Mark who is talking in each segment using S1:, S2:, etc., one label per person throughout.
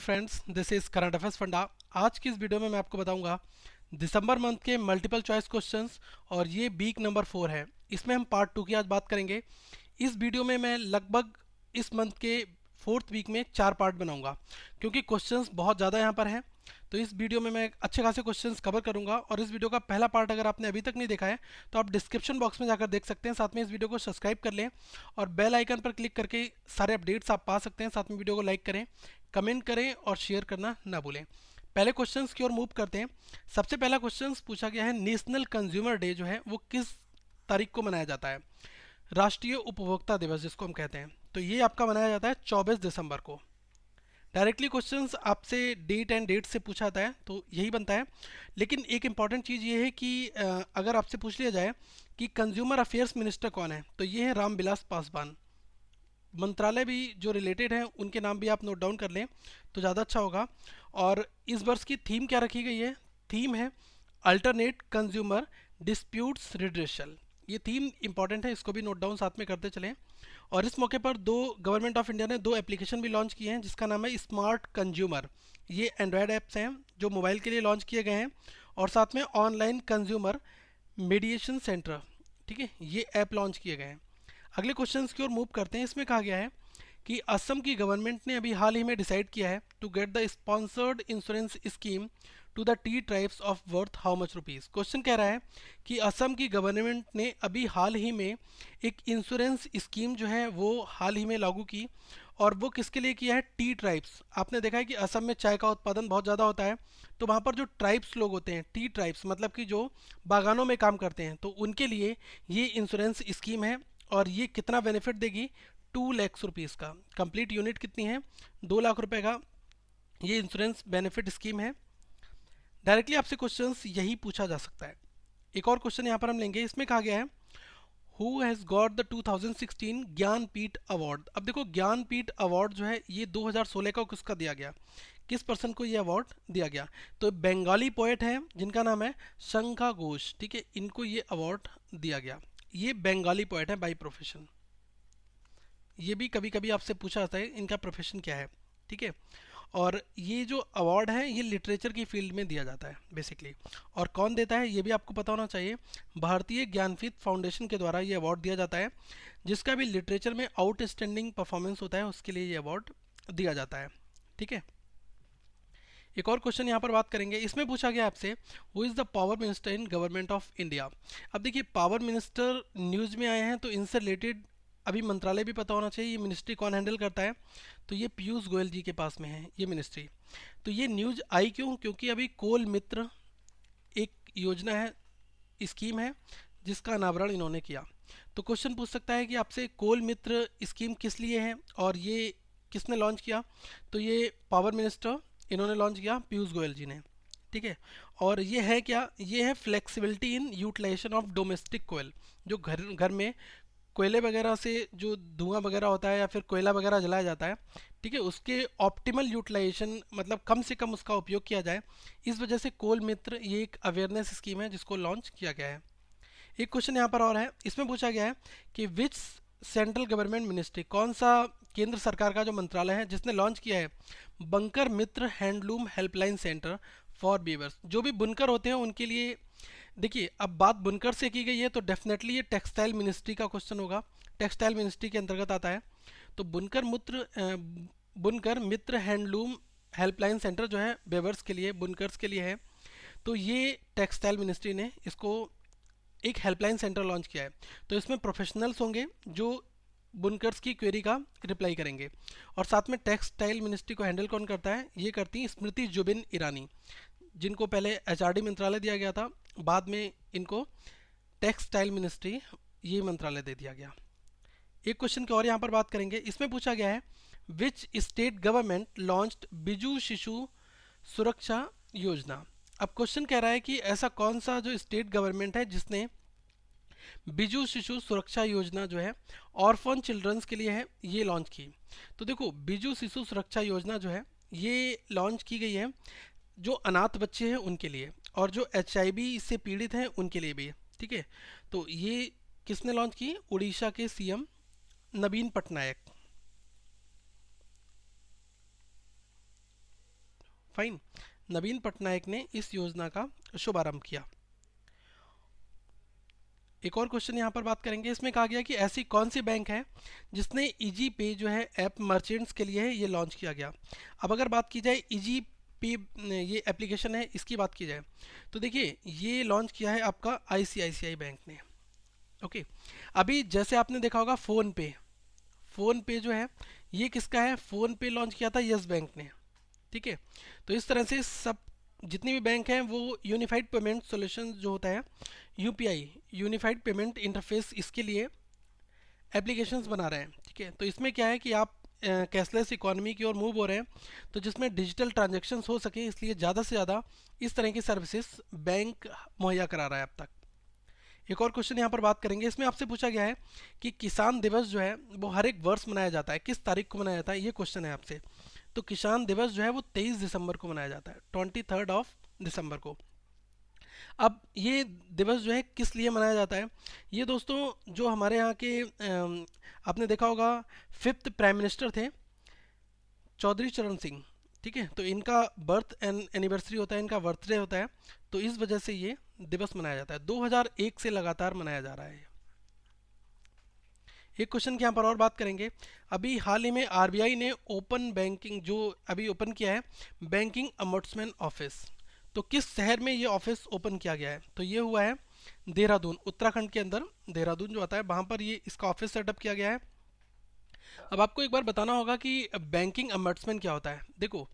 S1: Friends, this is current affairs funda. आज की इस वीडियो में मैं आपको बताऊंगा दिसंबर मंथ के मल्टीपल चॉइस क्वेश्चंस और ये वीक नंबर 4 है। इसमें हम पार्ट 2 की आज बात करेंगे। इस वीडियो में मैं लगभग इस मंथ के 4th वीक में 4 पार्ट बनाऊंगा क्योंकि क्वेश्चंस बहुत ज़्यादा यहाँ पर हैं। तो इस वीडियो में मैं अच्छे खासे क्वेश्चंस कवर करूंगा और इस वीडियो का पहला पार्ट अगर आपने अभी तक नहीं देखा है तो आप डिस्क्रिप्शन बॉक्स में जाकर देख सकते हैं। साथ में इस वीडियो को सब्सक्राइब कर लें और बेल आइकन पर क्लिक करके सारे अपडेट्स आप पा सकते हैं। साथ में वीडियो को लाइक करें, कमेंट करें और शेयर करना ना भूलें। पहले क्वेश्चंस की ओर मूव करते हैं। सबसे पहला क्वेश्चन पूछा गया है, नेशनल कंज्यूमर डे जो है वो किस तारीख को मनाया जाता है? राष्ट्रीय उपभोक्ता दिवस जिसको हम कहते हैं, तो ये आपका मनाया जाता है 24 दिसंबर को। डायरेक्टली क्वेश्चंस आपसे डेट एंड डेट से पूछा जाता है तो यही बनता है। लेकिन एक इम्पॉर्टेंट चीज़ ये है कि अगर आपसे पूछ लिया जाए कि कंज्यूमर अफेयर्स मिनिस्टर कौन है, तो ये है रामविलास पासवान। मंत्रालय भी जो रिलेटेड हैं उनके नाम भी आप नोट डाउन कर लें तो ज़्यादा अच्छा होगा। और इस वर्ष की थीम क्या रखी गई है? थीम है अल्टरनेट कंज्यूमर डिस्प्यूट्स रिड्रेसल। ये थीम इंपॉर्टेंट है, इसको भी नोट डाउन साथ में करते चलें। और इस मौके पर गवर्नमेंट ऑफ इंडिया ने 2 एप्लीकेशन भी लॉन्च किए हैं जिसका नाम है स्मार्ट कंज्यूमर। ये एंड्रॉयड ऐप्स हैं जो मोबाइल के लिए लॉन्च किए गए हैं। और साथ में ऑनलाइन कंज्यूमर मीडिएशन सेंटर, ठीक है, ये ऐप लॉन्च किए गए हैं। अगले क्वेश्चंस की ओर मूव करते हैं। इसमें कहा गया है कि असम की गवर्नमेंट ने अभी हाल ही में डिसाइड किया है to get the sponsored insurance scheme to the T tribes of worth how much rupees. Question कह रहा है कि असम की गवर्नमेंट ने अभी हाल ही में एक इंश्योरेंस स्कीम जो है वो हाल ही में लागू की। और वो किसके लिए किया है? Tea tribes. आपने देखा है कि असम में चाय का उत्पादन बहुत ज़्यादा होता है, तो वहाँ पर जो ट्राइब्स लोग होते हैं, टी ट्राइब्स मतलब कि जो बागानों में काम करते हैं, तो उनके लिए ये इंश्योरेंस स्कीम है। और ये कितना बेनिफिट देगी? 2 लाख रुपीज़ का। कंप्लीट यूनिट कितनी है? 2 लाख रुपए का ये इंश्योरेंस बेनिफिट स्कीम है। डायरेक्टली आपसे क्वेश्चंस यही पूछा जा सकता है। एक और क्वेश्चन यहाँ पर हम लेंगे। इसमें कहा गया है who has got the 2016 Jnanpith award. अब देखो, ज्ञानपीठ अवार्ड जो है ये 2016 का किसका दिया गया, किस पर्सन को ये अवार्ड दिया गया? तो बंगाली पोएट हैं जिनका नाम है शंखा घोष, ठीक है, इनको ये अवार्ड दिया गया। ये बंगाली पोएट है बाय प्रोफेशन। ये भी कभी कभी आपसे पूछा जाता है इनका प्रोफेशन क्या है, ठीक है। और ये जो अवार्ड है ये लिटरेचर की फील्ड में दिया जाता है बेसिकली। और कौन देता है ये भी आपको पता होना चाहिए। भारतीय ज्ञानपीठ फाउंडेशन के द्वारा ये अवार्ड दिया जाता है। जिसका भी लिटरेचर में आउटस्टैंडिंग परफॉर्मेंस होता है उसके लिए ये अवार्ड दिया जाता है, ठीक है। एक और क्वेश्चन यहाँ पर बात करेंगे। इसमें पूछा गया आपसे who is the power minister in government of India. अब देखिए, पावर मिनिस्टर न्यूज़ में आए हैं तो इनसे रिलेटेड अभी मंत्रालय भी पता होना चाहिए। ये मिनिस्ट्री कौन हैंडल करता है? तो ये पीयूष गोयल जी के पास में है ये मिनिस्ट्री। तो ये न्यूज़ आई क्यों? क्योंकि अभी कोल मित्र एक योजना है, स्कीम है जिसका अनावरण इन्होंने किया। तो क्वेश्चन पूछ सकता है कि आपसे कोल मित्र स्कीम किस लिए है और ये किसने लॉन्च किया? तो ये पावर मिनिस्टर इन्होंने लॉन्च किया, पीयूष गोयल जी ने, ठीक है। और ये है क्या? ये है flexibility in utilisation of domestic coal. जो घर घर में कोयले वगैरह से जो धुआं वगैरह होता है या फिर कोयला वगैरह जलाया जाता है, ठीक है, उसके ऑप्टिमल यूटिलाइजेशन मतलब कम से कम उसका उपयोग किया जाए। इस वजह से कोल मित्र ये एक अवेयरनेस स्कीम है जिसको लॉन्च किया गया है। एक क्वेश्चन यहाँ पर और है। इसमें पूछा गया है कि विच सेंट्रल गवर्नमेंट मिनिस्ट्री, कौन सा केंद्र सरकार का जो मंत्रालय है जिसने लॉन्च किया है Bunkar Mitra handloom helpline centre for weavers. जो भी बुनकर होते हैं उनके लिए। देखिए, अब बात बुनकर से की गई है तो डेफिनेटली ये टेक्सटाइल मिनिस्ट्री का क्वेश्चन होगा। टेक्सटाइल मिनिस्ट्री के अंतर्गत आता है। तो बुनकर मित्र हैंडलूम हेल्पलाइन सेंटर जो है वेवर्स के लिए, बुनकर्स के लिए है। तो ये टेक्सटाइल मिनिस्ट्री ने इसको एक हेल्पलाइन सेंटर लॉन्च किया है। तो इसमें प्रोफेशनल्स होंगे जो बुनकर्स की क्वेरी का रिप्लाई करेंगे। और साथ में टेक्सटाइल मिनिस्ट्री को हैंडल कौन करता है? ये करती हैं स्मृति जुबिन ईरानी, जिनको पहले एचआरडी मंत्रालय दिया गया था, बाद में इनको टेक्सटाइल मिनिस्ट्री ये मंत्रालय दे दिया गया। एक क्वेश्चन की और यहाँ पर बात करेंगे। इसमें पूछा गया है which state government launched Biju शिशु सुरक्षा योजना। अब क्वेश्चन कह रहा है कि ऐसा कौन सा जो स्टेट गवर्नमेंट है जिसने बिजू शिशु सुरक्षा योजना जो है ऑर्फन चिल्ड्रंस के लिए है ये लॉन्च की। तो देखो, बिजू शिशु सुरक्षा योजना जो है ये लॉन्च की गई है जो अनाथ बच्चे हैं उनके लिए, और जो एचआईवी से पीड़ित हैं उनके लिए भी है, ठीक है। तो ये किसने लॉन्च की? उड़ीसा के सीएम नवीन पटनायक। फाइन। नवीन पटनायक ने इस योजना का शुभारंभ किया। एक और क्वेश्चन यहाँ पर बात करेंगे। इसमें कहा गया कि ऐसी कौन सी बैंक है जिसने इजी पे जो है ऐप मर्चेंट्स के लिए है ये लॉन्च किया गया। अब अगर बात की जाए इजी पे, ये एप्लीकेशन है, इसकी बात की जाए तो देखिए ये लॉन्च किया है आपका आईसीआईसीआई बैंक ने। ओके, अभी जैसे आपने देखा होगा फ़ोन पे जो है ये किसका है, फ़ोन पे लॉन्च किया था यस बैंक ने। ठीक है, तो इस तरह से सब जितनी भी बैंक हैं वो यूनिफाइड पेमेंट सॉल्यूशन जो होता है यूपीआई, यूनिफाइड पेमेंट इंटरफेस, इसके लिए एप्लीकेशंस बना रहे हैं। ठीक है, तो इसमें क्या है कि आप कैशलेस इकोनॉमी की ओर मूव हो रहे हैं, तो जिसमें डिजिटल ट्रांजैक्शंस हो सके इसलिए ज़्यादा से ज़्यादा इस तरह की सर्विसेज बैंक मुहैया करा रहा है अब तक। एक और क्वेश्चन यहाँ पर बात करेंगे। इसमें आपसे पूछा गया है कि किसान दिवस जो है वो हर एक वर्ष मनाया जाता है, किस तारीख को मनाया जाता है, ये क्वेश्चन है आपसे। तो किसान दिवस जो है वो 23 दिसंबर को मनाया जाता है, 23 दिसंबर को। अब ये दिवस जो है किस लिए मनाया जाता है, ये दोस्तों जो हमारे यहाँ के आपने देखा होगा 5th प्राइम मिनिस्टर थे चौधरी चरण सिंह। ठीक है, तो इनका बर्थ एनिवर्सरी होता है, इनका बर्थडे होता है, तो इस वजह से ये दिवस मनाया जाता है। 2001 से लगातार मनाया जा रहा है। एक क्वेश्चन की यहाँ पर और बात करेंगे। अभी हाल ही में आरबीआई ने ओपन बैंकिंग जो अभी ओपन किया है बैंकिंग अम्बुड्समैन ऑफिस, तो किस शहर में ये ऑफिस ओपन किया गया है, तो ये हुआ है देहरादून, उत्तराखंड के अंदर देहरादून जो आता है वहाँ पर ये इसका ऑफिस सेटअप किया गया है। अब आपको एक बार बताना होगा कि बैंकिंग अम्बड्समैन क्या होता है। देखो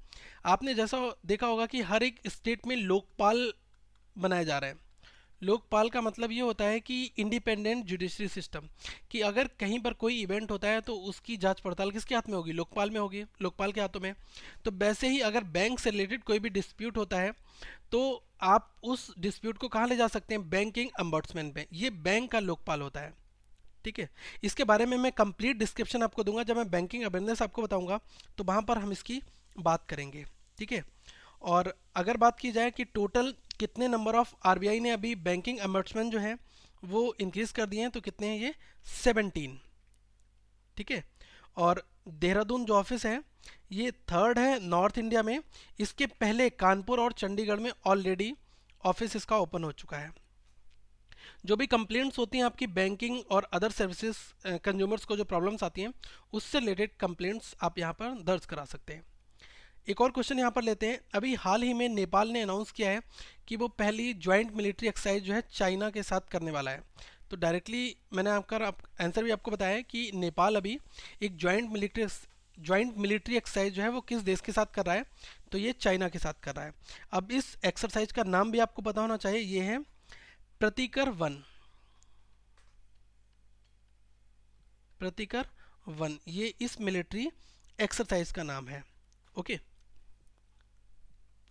S1: आपने जैसा देखा होगा कि हर एक स्टेट में लोकपाल बनाए जा रहे हैं। लोकपाल का मतलब ये होता है कि इंडिपेंडेंट जुडिशरी सिस्टम, कि अगर कहीं पर कोई इवेंट होता है तो उसकी जांच पड़ताल किसके हाथ में होगी, लोकपाल में होगी, लोकपाल के हाथों में। तो वैसे ही अगर बैंक से रिलेटेड कोई भी डिस्प्यूट होता है तो आप उस डिस्प्यूट को कहाँ ले जा सकते हैं, बैंकिंग अम्बड्समैन पे। ये बैंक का लोकपाल होता है। ठीक है, इसके बारे में मैं कंप्लीट डिस्क्रिप्शन आपको दूंगा जब मैं बैंकिंग अवेयरनेस आपको बताऊंगा, तो वहाँ पर हम इसकी बात करेंगे। ठीक है, और अगर बात की जाए कि टोटल कितने नंबर ऑफ आरबीआई ने अभी बैंकिंग अम्बड्समैन जो है वो इंक्रीज कर दिए हैं, तो कितने हैं ये 17। ठीक है, और देहरादून जो ऑफिस है ये 3rd है नॉर्थ इंडिया में। इसके पहले कानपुर और चंडीगढ़ में ऑलरेडी ऑफिस इसका ओपन हो चुका है। जो भी कंप्लेंट्स होती हैं आपकी बैंकिंग और अदर सर्विसेज कंज्यूमर्स को जो प्रॉब्लम्स आती हैं उससे रिलेटेड कंप्लेंट्स आप यहाँ पर दर्ज करा सकते हैं। एक और क्वेश्चन यहाँ पर लेते हैं। अभी हाल ही में नेपाल ने अनाउंस किया है कि वो पहली ज्वाइंट मिलिट्री एक्सरसाइज जो है चाइना के साथ करने वाला है। तो डायरेक्टली मैंने आपका आंसर भी आपको बताया है कि नेपाल अभी एक ज्वाइंट मिलिट्री एक्सरसाइज जो है वो किस देश के साथ कर रहा है, तो ये चाइना के साथ कर रहा है। अब इस एक्सरसाइज का नाम भी आपको पता होना चाहिए, ये है प्रतिकर 1। प्रतिकर 1 ये इस मिलिट्री एक्सरसाइज का नाम है। ओके,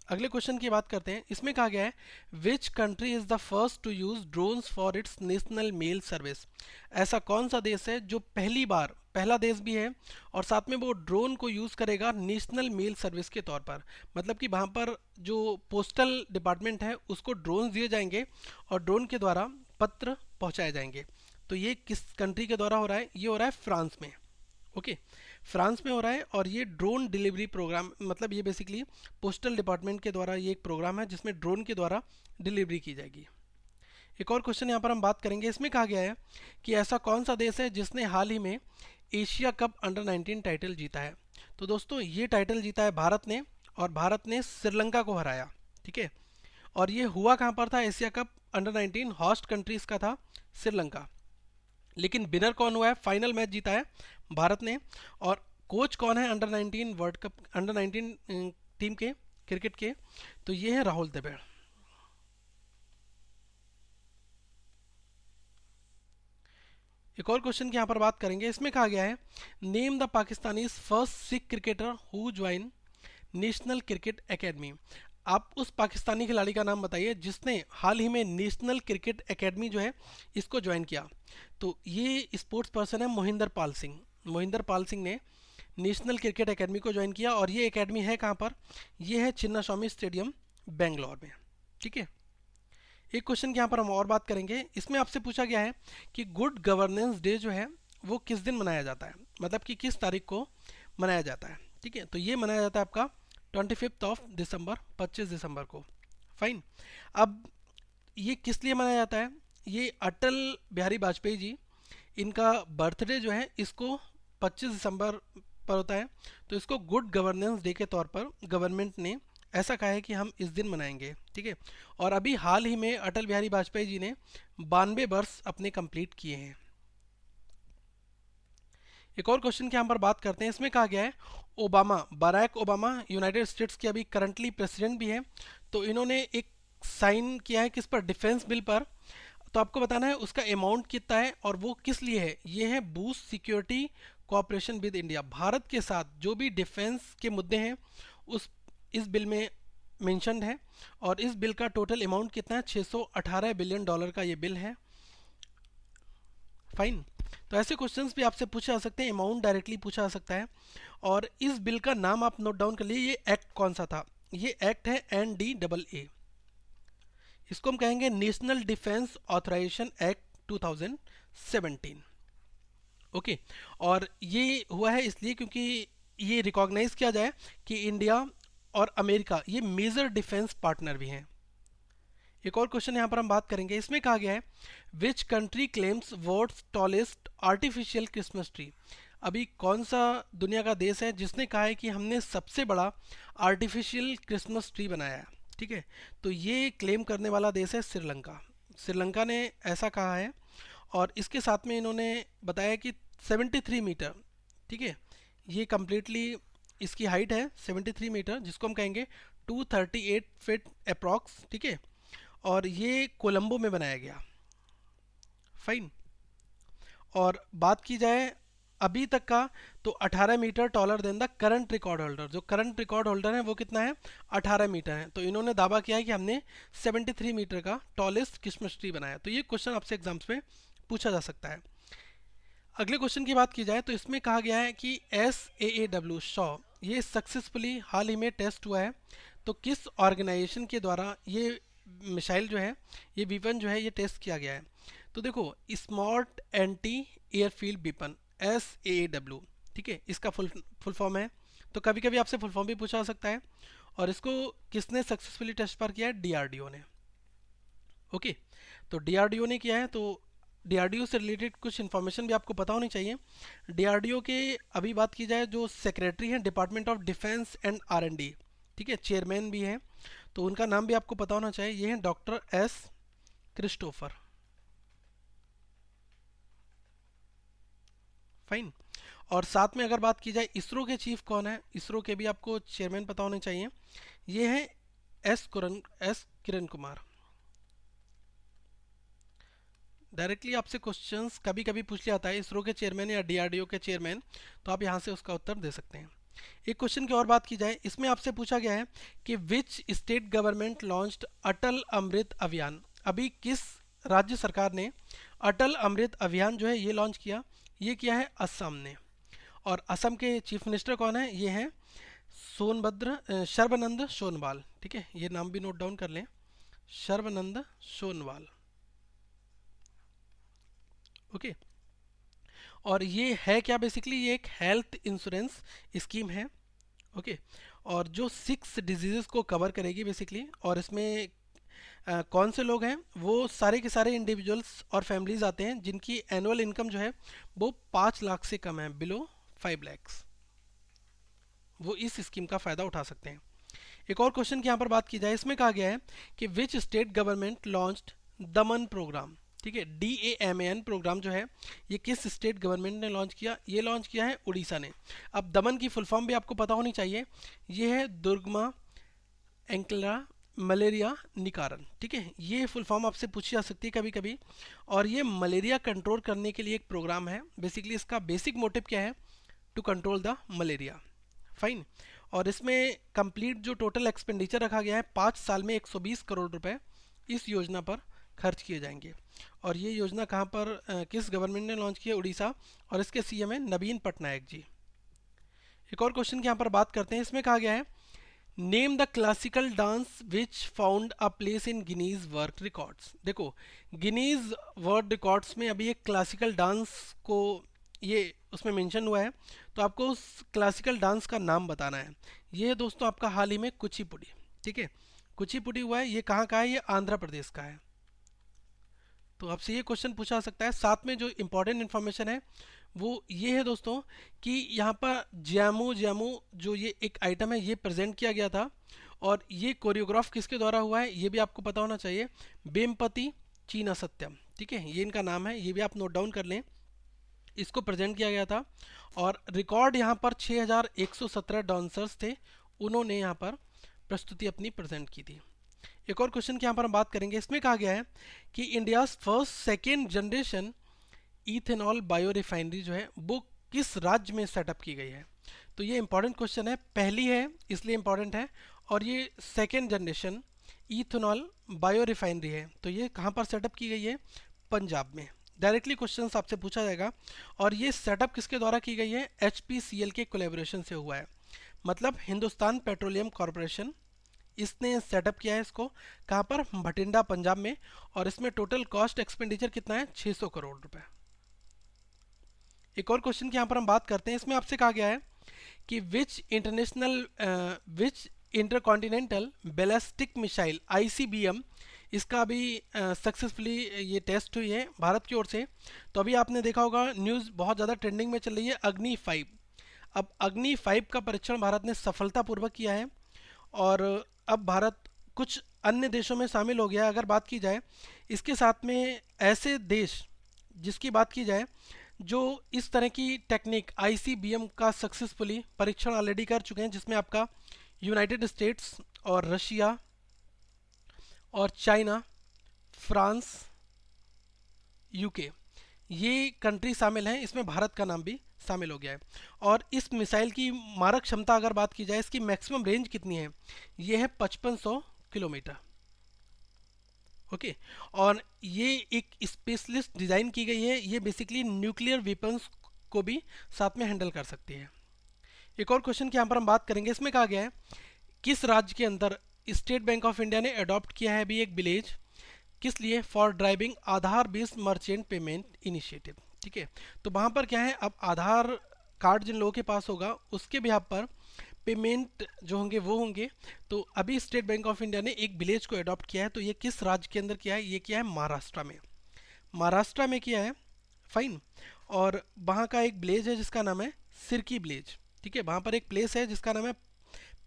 S1: अगले क्वेश्चन की बात करते हैं। इसमें कहा गया है which country is the first to use drones for its national mail service. ऐसा कौन सा देश है जो पहला देश भी है और साथ में वो ड्रोन को यूज़ करेगा नेशनल मेल सर्विस के तौर पर। मतलब कि वहाँ पर जो पोस्टल डिपार्टमेंट है उसको ड्रोन दिए जाएंगे और ड्रोन के द्वारा पत्र पहुँचाए जाएंगे। तो ये किस कंट्री के द्वारा हो रहा है, ये हो रहा है फ्रांस में। ओके, फ्रांस में हो रहा है और ये ड्रोन डिलीवरी प्रोग्राम, मतलब ये बेसिकली पोस्टल डिपार्टमेंट के द्वारा ये एक प्रोग्राम है जिसमें ड्रोन के द्वारा डिलीवरी की जाएगी। एक और क्वेश्चन यहाँ पर हम बात करेंगे। इसमें कहा गया है कि ऐसा कौन सा देश है जिसने हाल ही में एशिया कप अंडर 19 टाइटल जीता है। तो दोस्तों ये टाइटल जीता है भारत ने, और भारत ने श्रीलंका को हराया। ठीक है, और ये हुआ कहाँ पर था, Asia cup under 19 host countries का था श्रीलंका। लेकिन विनर कौन हुआ है, फाइनल मैच जीता है भारत ने। और कोच कौन है under 19 world cup under 19 team के क्रिकेट के, तो ये है राहुल द्रविड़। एक और क्वेश्चन की यहाँ पर बात करेंगे। इसमें कहा गया है name the Pakistani first Sikh cricketer who join national cricket academy. आप उस पाकिस्तानी खिलाड़ी का नाम बताइए जिसने हाल ही में नेशनल क्रिकेट एकेडमी जो है इसको ज्वाइन किया। तो ये स्पोर्ट्स पर्सन है मोहिंदर पाल सिंह। मोहिंदर पाल सिंह ने नेशनल क्रिकेट एकेडमी को ज्वाइन किया और ये एकेडमी है कहाँ पर, ये है चिन्नास्वामी स्टेडियम बेंगलोर में। ठीक है, एक क्वेश्चन की यहाँ पर हम और बात करेंगे। इसमें आपसे पूछा गया है कि गुड गवर्नेंस डे जो है वो किस दिन मनाया जाता है, मतलब कि किस तारीख को मनाया जाता है। ठीक है, तो ये मनाया जाता है आपका 25 दिसंबर, 25 दिसंबर को। फाइन। अब ये किस लिए मनाया जाता है? ये अटल बिहारी वाजपेयी जी, इनका बर्थडे जो है इसको 25 दिसंबर पर होता है। तो इसको गुड गवर्नेंस डे के तौर पर गवर्नमेंट ने ऐसा कहा है कि हम इस दिन मनाएंगे, ठीक है। और अभी हाल ही में अटल बिहारी वाजपेयी जी ने 92 वर्ष अपने कंप्लीट किए हैं। एक और क्वेश्चन की यहाँ पर बात करते हैं। इसमें कहा गया है Obama, Barack Obama United States के अभी करंटली प्रेसिडेंट भी हैं। तो इन्होंने एक साइन किया है किस पर? डिफेंस बिल पर। तो आपको बताना है उसका अमाउंट कितना है और वो किस लिए है। ये है boost security cooperation with India. Bharat के साथ जो भी डिफेंस के मुद्दे हैं उस इस बिल में मेंशन्ड है। और इस बिल का टोटल अमाउंट कितना है? 618 बिलियन डॉलर का ये बिल है। फाइन। तो ऐसे क्वेश्चंस भी आपसे पूछे जा सकते हैं, अमाउंट डायरेक्टली पूछा जा सकता है। और इस बिल का नाम आप नोट डाउन कर लिए। ये एक्ट कौन सा था? ये एक्ट है NDAA। इसको हम कहेंगे National Defense Authorization Act 2017। Okay. और ये हुआ है इसलिए क्योंकि ये रिकॉग्नाइज किया जाए कि इंडिया और अमेरिका ये मेजर डिफेंस पार्टनर भी हैं। एक और क्वेश्चन यहाँ पर हम बात करेंगे। इसमें कहा गया है which country claims world's tallest artificial Christmas tree. अभी कौन सा दुनिया का देश है जिसने कहा है कि हमने सबसे बड़ा आर्टिफिशियल क्रिसमस ट्री बनाया है, ठीक है। तो ये क्लेम करने वाला देश है श्रीलंका। श्रीलंका ने ऐसा कहा है। और इसके साथ में इन्होंने बताया कि 73 मीटर, ठीक है, ये कम्प्लीटली इसकी हाइट है 73 मीटर, जिसको हम कहेंगे 238 फीट अप्रॉक्स, ठीक है। और ये कोलंबो में बनाया गया। फाइन। और बात की जाए अभी तक का, तो 18 metre taller than the current record holder. जो करंट रिकॉर्ड होल्डर है वो कितना है? 18 मीटर है। तो इन्होंने दावा किया है कि हमने 73 मीटर का टॉलेस्ट क्रिसमस ट्री बनाया। तो ये क्वेश्चन आपसे एग्जाम्स में पूछा जा सकता है। अगले क्वेश्चन की बात की जाए तो इसमें कहा गया है कि SAAW शॉ ये सक्सेसफुली हाल ही में टेस्ट हुआ है। तो किस ऑर्गेनाइजेशन के द्वारा ये मिसाइल जो है, ये वीपन जो है, ये टेस्ट किया गया है? तो देखो, smart anti airfield weapon, SAAW, ठीक है, इसका फुल फॉर्म है। तो कभी कभी आपसे फुल फॉर्म भी पूछा जा सकता है। और इसको किसने सक्सेसफुली टेस्ट पर किया है? DRDO ने। ओके। तो DRDO ने किया है। तो DRDO से रिलेटेड कुछ इन्फॉर्मेशन भी आपको पता होनी चाहिए। DRDO के अभी बात की जाए, जो सेक्रेटरी हैं department of defence and R&D, ठीक है, चेयरमैन भी हैं, तो उनका नाम भी आपको पता होना चाहिए। ये हैं डॉक्टर S क्रिस्टोफर। फाइन। और साथ में अगर बात की जाए इसरो के चीफ कौन है, इसरो के भी आपको चेयरमैन पता होने चाहिए। ये हैं एस किरण कुमार। डायरेक्टली आपसे क्वेश्चंस कभी कभी पूछ लिया जाता है इसरो के चेयरमैन या DRDO के चेयरमैन, तो आप यहाँ से उसका उत्तर दे सकते हैं। एक क्वेश्चन की और बात की जाए, इसमें आपसे पूछा गया है कि विच स्टेट गवर्नमेंट लॉन्च्ड अटल अमृत अभियान। अभी किस राज्य सरकार ने अटल अमृत अभियान जो है ये लॉन्च किया? ये किया है असम ने। और असम के चीफ मिनिस्टर कौन है? ये हैं सर्बानंद सोनोवाल, ठीक है, ये नाम भी नोट डाउन कर लें, सर्बानंद सोनोवाल। ओके। और ये है क्या? बेसिकली ये एक हेल्थ इंश्योरेंस स्कीम है। ओके। और जो 6 डिजीज़ को कवर करेगी बेसिकली। और इसमें कौन से लोग हैं? वो सारे के सारे इंडिविजुअल्स और फैमिलीज आते हैं जिनकी एनुअल इनकम जो है वो 5 लाख से कम है, बिलो 5 लैक्स। वो इस स्कीम का फ़ायदा उठा सकते हैं। एक और क्वेश्चन की यहाँ पर बात की जाए, इसमें कहा गया है कि which state government launched Daman programme, ठीक है, DAMAN प्रोग्राम जो है ये किस स्टेट गवर्नमेंट ने लॉन्च किया? ये लॉन्च किया है उड़ीसा ने। अब दमन की फुल फॉर्म भी आपको पता होनी चाहिए। ये है दुर्गमा एंकला मलेरिया निवारण, ठीक है, ये फुल फॉर्म आपसे पूछी जा सकती है कभी कभी। और ये मलेरिया कंट्रोल करने के लिए एक प्रोग्राम है। बेसिकली इसका बेसिक मोटिव क्या है? To control the malaria. Fine. और इसमें कंप्लीट जो टोटल एक्सपेंडिचर रखा गया है 5 साल में 120 करोड़ रुपए इस योजना पर खर्च किए जाएंगे। और ये योजना कहाँ पर किस गवर्नमेंट ने लॉन्च की है? उड़ीसा। और इसके CM है नवीन पटनायक जी। एक और क्वेश्चन की यहाँ पर बात करते हैं। इसमें कहा गया है name the classical dance which found a place in Guinness world records. देखो, गिनीज वर्ल्ड रिकॉर्ड्स में अभी एक क्लासिकल डांस को ये उसमें मेंशन हुआ है। तो आपको उस क्लासिकल डांस का नाम बताना है। ये है दोस्तों आपका हाल ही में कुचिपुड़ी। ठीक है, कुचिपुड़ी हुआ है, ये कहाँ का है? ये आंध्र प्रदेश का है। तो आपसे ये क्वेश्चन पूछा जा सकता है। साथ में जो इम्पोर्टेंट इन्फॉर्मेशन है वो ये है दोस्तों कि यहाँ पर जैमू जैमू जो ये एक आइटम है ये प्रेजेंट किया गया था, और ये कोरियोग्राफ किसके द्वारा हुआ है ये भी आपको पता होना चाहिए, बेमपति चीना सत्यम। ठीक है, ये इनका नाम है, ये भी आप नोट डाउन कर लें। इसको प्रेजेंट किया गया था और रिकॉर्ड यहाँ पर 6117 डांसर्स थे, उन्होंने यहाँ पर प्रस्तुति अपनी प्रेजेंट की थी। एक और क्वेश्चन की यहाँ पर हम बात करेंगे। इसमें कहा गया है कि India's first second generation ethanol bio refinery जो है वो किस राज्य में सेटअप की गई है? तो ये इंपॉर्टेंट क्वेश्चन है, पहली है इसलिए इंपॉर्टेंट है, और ये second generation ethanol bio refinery है, तो ये कहाँ पर सेटअप की गई है? पंजाब में। डायरेक्टली क्वेश्चन आपसे पूछा जाएगा। और ये सेटअप किसके द्वारा की गई है? HPCL के कोलेबोरेशन से हुआ है, मतलब हिंदुस्तान पेट्रोलियम कॉरपोरेशन, इसने सेटअप किया है इसको। कहाँ पर? भटिंडा पंजाब में। और इसमें टोटल कॉस्ट एक्सपेंडिचर कितना है? 600 करोड़ रुपए। एक और क्वेश्चन की यहाँ पर हम बात करते हैं। इसमें आपसे कहा गया है कि विच इंटरकॉन्टिनेंटल बैलिस्टिक मिसाइल ICBM, इसका अभी सक्सेसफुली ये टेस्ट हुई है भारत की ओर से। तो अभी आपने देखा होगा, न्यूज़ बहुत ज़्यादा ट्रेंडिंग में चल रही है, अग्नि 5। अब अग्नि 5 का परीक्षण भारत ने सफलतापूर्वक किया है, और अब भारत कुछ अन्य देशों में शामिल हो गया है। अगर बात की जाए इसके साथ में ऐसे देश जिसकी बात की जाए जो इस तरह की टेक्निक ICBM का सक्सेसफुली परीक्षण ऑलरेडी कर चुके हैं, जिसमें आपका यूनाइटेड स्टेट्स और रशिया और चाइना, फ्रांस, UK, ये कंट्री शामिल हैं। इसमें भारत का नाम भी शामिल हो गया है। और इस मिसाइल की मारक क्षमता अगर बात की जाए, इसकी मैक्सिमम रेंज कितनी है? ये है 5500 किलोमीटर। ओके, और ये एक स्पेशलिस्ट डिज़ाइन की गई है, ये बेसिकली न्यूक्लियर वेपन्स को भी साथ में हैंडल कर सकती है। एक और क्वेश्चन की यहाँ पर हम बात करेंगे। इसमें कहा गया है किस राज्य के अंदर स्टेट बैंक ऑफ इंडिया ने अडॉप्ट किया है अभी एक विलेज, किस लिए? For driving Aadhaar based merchant payment initiative. ठीक है, तो वहाँ पर क्या है, अब आधार कार्ड जिन लोगों के पास होगा उसके भी यहाँ पर पेमेंट जो होंगे वो होंगे। तो अभी स्टेट बैंक ऑफ इंडिया ने एक विलेज को अडॉप्ट किया है, तो ये किस राज्य के अंदर किया है? ये किया है महाराष्ट्र में। महाराष्ट्र में किया है, फाइन। और वहाँ का एक विलेज है जिसका नाम है सिरकी विलेज। ठीक है, वहाँ पर एक प्लेस है जिसका नाम है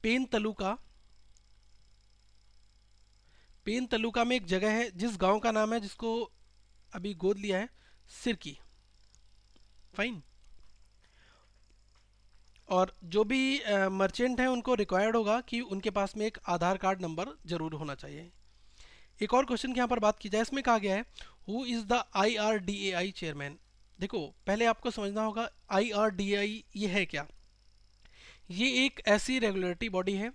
S1: पेन तलुका। पेन तलुका में एक जगह है जिस गांव का नाम है, जिसको अभी गोद लिया है, सिरकी। फाइन। और जो भी मर्चेंट हैं उनको रिक्वायर्ड होगा कि उनके पास में एक आधार कार्ड नंबर जरूर होना चाहिए। एक और क्वेश्चन की यहाँ पर बात की जाए, इसमें कहा गया है who is the IRDAI chairman. देखो, पहले आपको समझना होगा IRDAI ये है क्या। ये एक ऐसी रेगुलेटरी बॉडी है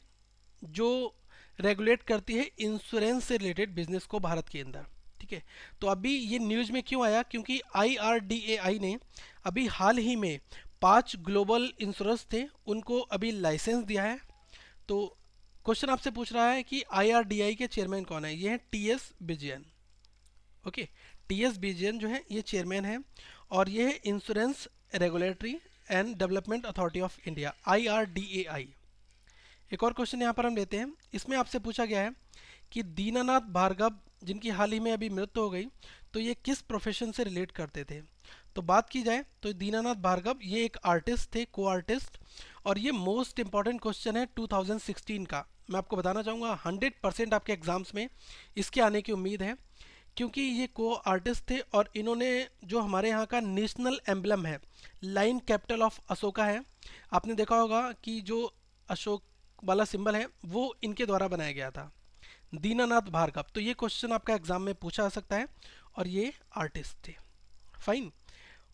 S1: जो रेगुलेट करती है इंश्योरेंस से रिलेटेड बिजनेस को भारत के अंदर। ठीक है, तो अभी ये न्यूज़ में क्यों आया? क्योंकि IRDAI ने अभी हाल ही में 5 ग्लोबल इंश्योरेंस थे, उनको अभी लाइसेंस दिया है। तो क्वेश्चन आपसे पूछ रहा है कि IRDAI के चेयरमैन कौन है? ये है TS Vijayan. Okay, TS Vijayan जो है ये चेयरमैन है, और ये है insurance regulatory and development authority of India, IRDAI। एक और क्वेश्चन यहाँ पर हम लेते हैं। इसमें आपसे पूछा गया है कि दीनानाथ भार्गव, जिनकी हाल ही में अभी मृत्यु हो गई, तो ये किस प्रोफेशन से रिलेट करते थे? तो बात की जाए तो दीनानाथ भार्गव ये एक आर्टिस्ट थे, को आर्टिस्ट। और ये मोस्ट इंपॉर्टेंट क्वेश्चन है 2016 का। मैं आपको बताना चाहूँगा 100% आपके एग्जाम्स में इसके आने की उम्मीद है, क्योंकि ये को आर्टिस्ट थे और इन्होंने जो हमारे यहाँ का नेशनल एम्बलम है, लाइन कैपिटल ऑफ अशोका है, आपने देखा होगा कि जो अशोक वाला सिंबल है वो इनके द्वारा बनाया गया था, दीनानाथ भार्गव। तो ये क्वेश्चन आपका एग्जाम में पूछा जा सकता है, और ये आर्टिस्ट थे। फाइन।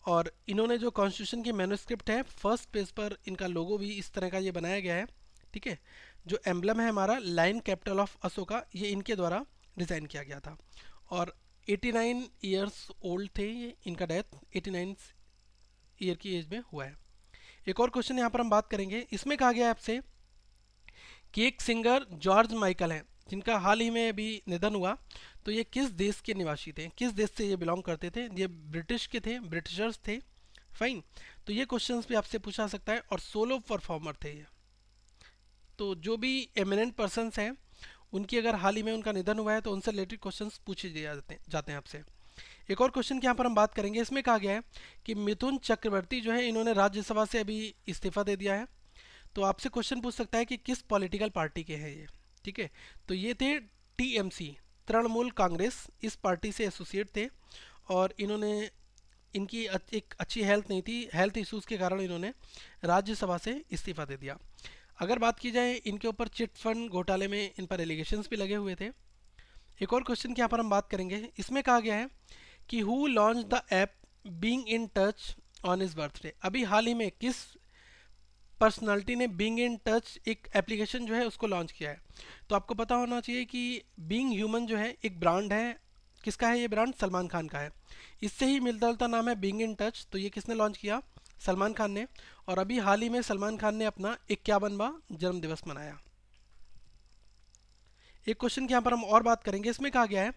S1: और इन्होंने जो कॉन्स्टिट्यूशन की मैन्युस्क्रिप्ट है, फर्स्ट पेज पर इनका लोगो भी इस तरह का ये बनाया गया है। ठीक है, जो एम्बलम है हमारा लाइन कैपिटल ऑफ अशोका, ये इनके द्वारा डिज़ाइन किया गया था। और 89 ईयर्स ओल्ड थे ये, इनका डेथ 89 ईयर की एज में हुआ है। एक और क्वेश्चन यहाँ पर हम बात करेंगे। इसमें कहा गया है आपसे कि एक सिंगर जॉर्ज माइकल हैं, जिनका हाल ही में अभी निधन हुआ, तो ये किस देश के निवासी थे, किस देश से ये बिलोंग करते थे? ये ब्रिटिश के थे, ब्रिटिशर्स थे। फाइन। तो ये क्वेश्चंस भी आपसे पूछा जा सकता है, और सोलो परफॉर्मर थे ये। तो जो भी एमिनेंट पर्सन्स हैं उनकी अगर हाल ही में उनका निधन हुआ है तो उनसे रिलेटेड क्वेश्चंस पूछे जाते हैं आपसे। एक और क्वेश्चन की यहाँ पर हम बात करेंगे। इसमें कहा गया है कि मिथुन चक्रवर्ती जो है इन्होंने राज्यसभा से अभी इस्तीफा दे दिया है। तो आपसे क्वेश्चन पूछ सकता है कि किस पॉलिटिकल पार्टी के हैं ये। ठीक है, तो ये थे टीएमसी, तृणमूल कांग्रेस, इस पार्टी से एसोसिएट थे। और इन्होंने इनकी एक अच्छी हेल्थ नहीं थी, हेल्थ इश्यूज़ के कारण इन्होंने राज्यसभा से इस्तीफा दे दिया। अगर बात की जाए इनके ऊपर चिट फंड घोटाले में इन पर एलिगेशंस भी लगे हुए थे। एक और क्वेश्चन की यहाँ पर हम बात करेंगे। इसमें कहा गया है कि who launch the app being in touch on his birthday. अभी हाल ही में किस पर्सनालिटी ने बीइंग इन टच एक एप्लीकेशन जो है उसको लॉन्च किया है। तो आपको पता होना चाहिए कि बीइंग ह्यूमन जो है एक ब्रांड है। किसका है ये ब्रांड? सलमान खान का है। इससे ही मिलता जुलता नाम है बीइंग इन टच। तो ये किसने लॉन्च किया? सलमान खान ने। और अभी हाल ही में सलमान खान ने अपना 51वां जन्मदिवस मनाया। एक क्वेश्चन की यहाँ पर हम और बात करेंगे। इसमें कहा गया है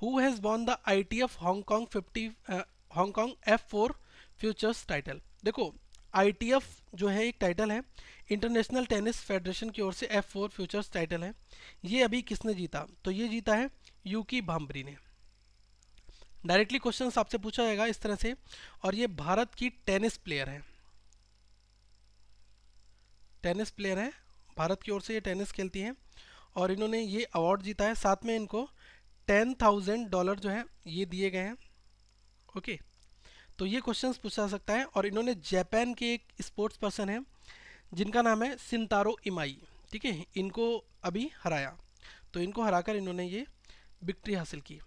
S1: who has won the ITF Hong Kong F4 futures title. देखो, ITF जो है एक टाइटल है, इंटरनेशनल टेनिस फेडरेशन की ओर से F4 फ्यूचर्स टाइटल है। ये अभी किसने जीता? तो ये जीता है यूकी भांबरी ने। डायरेक्टली क्वेश्चन आपसे पूछा जाएगा इस तरह से। और ये भारत की टेनिस प्लेयर है, टेनिस प्लेयर है, भारत की ओर से ये टेनिस खेलती हैं। और इन्होंने ये अवार्ड जीता है, साथ में इनको $10,000 जो है ये दिए गए हैं। ओके, तो ये क्वेश्चंस पूछा जा सकता है। और इन्होंने जापान के एक स्पोर्ट्स पर्सन है जिनका नाम है सिंतारो इमाई, ठीक है, इनको अभी हराया। तो इनको हराकर इन्होंने ये विक्ट्री हासिल की।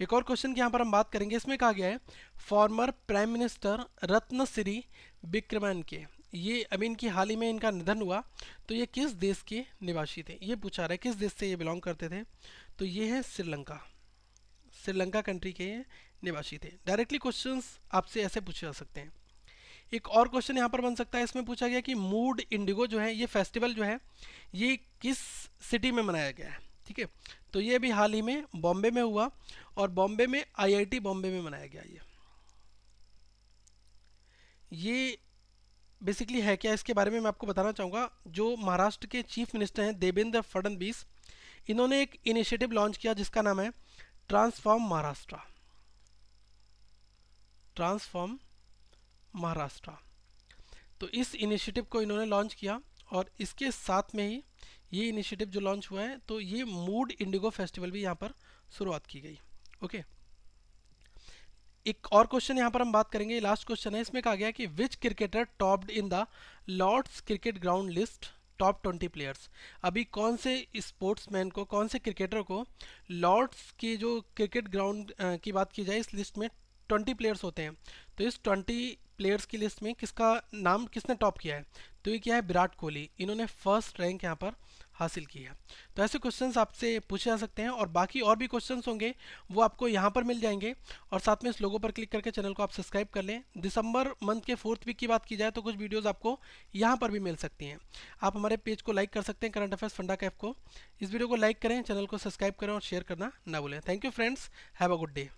S1: एक और क्वेश्चन की यहाँ पर हम बात करेंगे। इसमें कहा गया है फॉर्मर प्राइम मिनिस्टर रत्न श्री विक्रमन के, ये अभी इनकी हाल ही में इनका निधन हुआ। तो ये किस देश के निवासी थे? ये पूछा रहा है किस देश से ये बिलोंग करते थे। तो ये है श्रीलंका, श्रीलंका कंट्री के ये निवासी थे। डायरेक्टली क्वेश्चंस आपसे ऐसे पूछे जा सकते हैं। एक और क्वेश्चन यहाँ पर बन सकता है। इसमें पूछा गया कि मूड इंडिगो जो है ये फेस्टिवल जो है ये किस सिटी में मनाया गया है। ठीक है, तो ये भी हाल ही में बॉम्बे में हुआ, और बॉम्बे में IIT बॉम्बे में मनाया गया। ये बेसिकली है क्या, इसके बारे में मैं आपको बताना चाहूँगा। जो महाराष्ट्र के चीफ मिनिस्टर हैं देवेंद्र फडणवीस, इन्होंने एक इनिशिएटिव लॉन्च किया जिसका नाम है ट्रांसफॉर्म महाराष्ट्र, ट्रांसफॉर्म महाराष्ट्र। तो इस इनिशिएटिव को इन्होंने लॉन्च किया, और इसके साथ में ही ये इनिशिएटिव जो लॉन्च हुआ है तो ये मूड इंडिगो फेस्टिवल भी यहाँ पर शुरुआत की गई। ओके, एक और क्वेश्चन यहाँ पर हम बात करेंगे, लास्ट क्वेश्चन है। इसमें कहा गया कि which cricketer topped in the Lord's cricket ground list top 20 players. अभी कौन से स्पोर्ट्समैन को, कौन से क्रिकेटर को लॉर्ड्स की जो क्रिकेट ग्राउंड की बात की जाए इस लिस्ट में 20 प्लेयर्स होते हैं, तो इस 20 प्लेयर्स की लिस्ट में किसका नाम किसने टॉप किया है? तो ये क्या है? विराट कोहली। इन्होंने फर्स्ट रैंक यहाँ पर हासिल की है। तो ऐसे क्वेश्चंस आपसे पूछे जा सकते हैं, और बाकी और भी क्वेश्चंस होंगे वो आपको यहाँ पर मिल जाएंगे। और साथ में इस लोगों पर क्लिक करके चैनल को आप सब्सक्राइब कर लें। दिसंबर मंथ के 4th वीक की बात की जाए तो कुछ वीडियोस आपको यहाँ पर भी मिल सकती हैं। आप हमारे पेज को लाइक कर सकते हैं, करंट अफेयर्स फंडा कैफ को। इस वीडियो को लाइक करें, चैनल को सब्सक्राइब करें और शेयर करना ना भूलें। Thank you friends, have a good day.